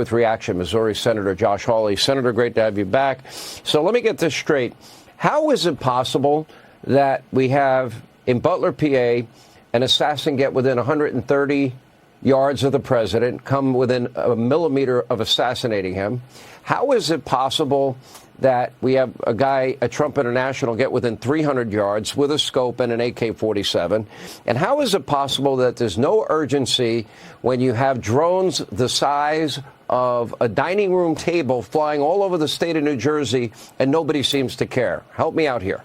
With reaction, Missouri Senator Josh Hawley. Senator, great to have you back. So let me get this straight. How is it possible that we have in Butler, PA, an assassin get within 130 yards of the president, come within a millimeter of assassinating him? How is it possible that we have a guy at Trump International get within 300 yards with a scope and an AK-47? And how is it possible that there's no urgency when you have drones the size of a dining room table flying all over the state of New Jersey and nobody seems to care? Help me out here.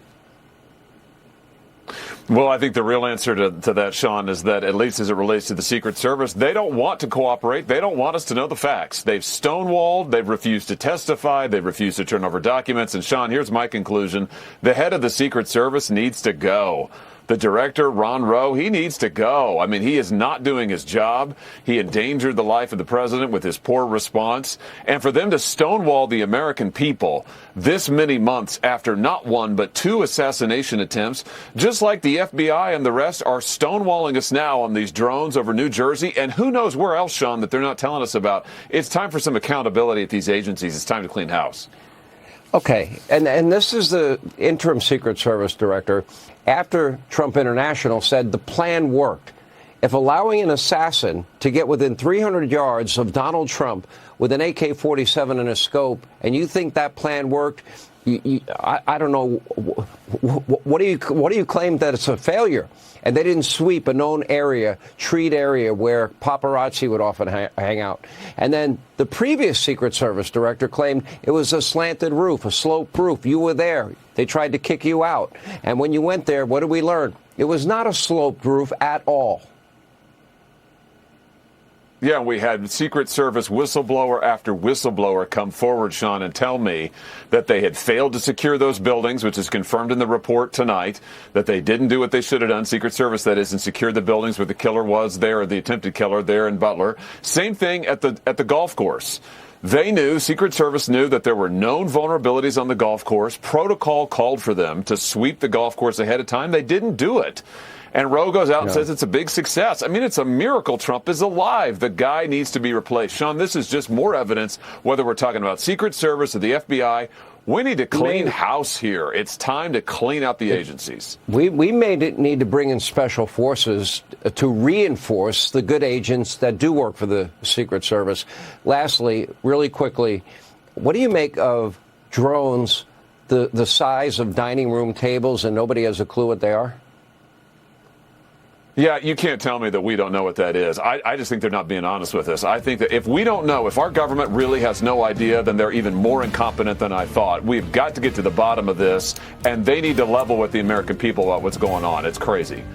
Well, I think the real answer to that, Sean, is that at least as it relates to the Secret Service, they don't want to cooperate. They don't want us to know the facts. They've stonewalled. They've refused to testify. They've refused to turn over documents. And, Sean, here's my conclusion. The head of the Secret Service needs to go. The director, Ron Rowe, he needs to go. I mean, he is not doing his job. He endangered the life of the president with his poor response. And for them to stonewall the American people this many months after not one but two assassination attempts, just like the FBI and the rest are stonewalling us now on these drones over New Jersey, and who knows where else, Sean, that they're not telling us about. It's time for some accountability at these agencies. It's time to clean house. Okay, and this is the interim Secret Service director after Trump International said the plan worked. If allowing an assassin to get within 300 yards of Donald Trump with an AK-47 and a scope, and you think that plan worked, I don't know, what do you claim that it's a failure? And they didn't sweep a known area, treat area where paparazzi would often hang out. And then the previous Secret Service director claimed it was a slanted roof, a sloped roof. You were there. They tried to kick you out. And when you went there, what did we learn? It was not a sloped roof at all. Yeah, we had Secret Service whistleblower after whistleblower come forward, Sean, and tell me that they had failed to secure those buildings, which is confirmed in the report tonight, that they didn't do what they should have done, Secret Service, that is, and secure the buildings where the killer was there, or the attempted killer there in Butler. Same thing at the golf course. They knew, Secret Service knew, that there were known vulnerabilities on the golf course. Protocol called for them to sweep the golf course ahead of time. They didn't do it. And Rowe goes out and says it's a big success. I mean, it's a miracle Trump is alive. The guy needs to be replaced. Sean, this is just more evidence, whether we're talking about Secret Service or the FBI, we need to clean house here. It's time to clean out the agencies. We may need to bring in special forces to reinforce the good agents that do work for the Secret Service. Lastly, really quickly, what do you make of drones the size of dining room tables and nobody has a clue what they are? Yeah, you can't tell me that we don't know what that is. I just think they're not being honest with us. I think that if we don't know, if our government really has no idea, then they're even more incompetent than I thought. We've got to get to the bottom of this, and they need to level with the American people about what's going on. It's crazy.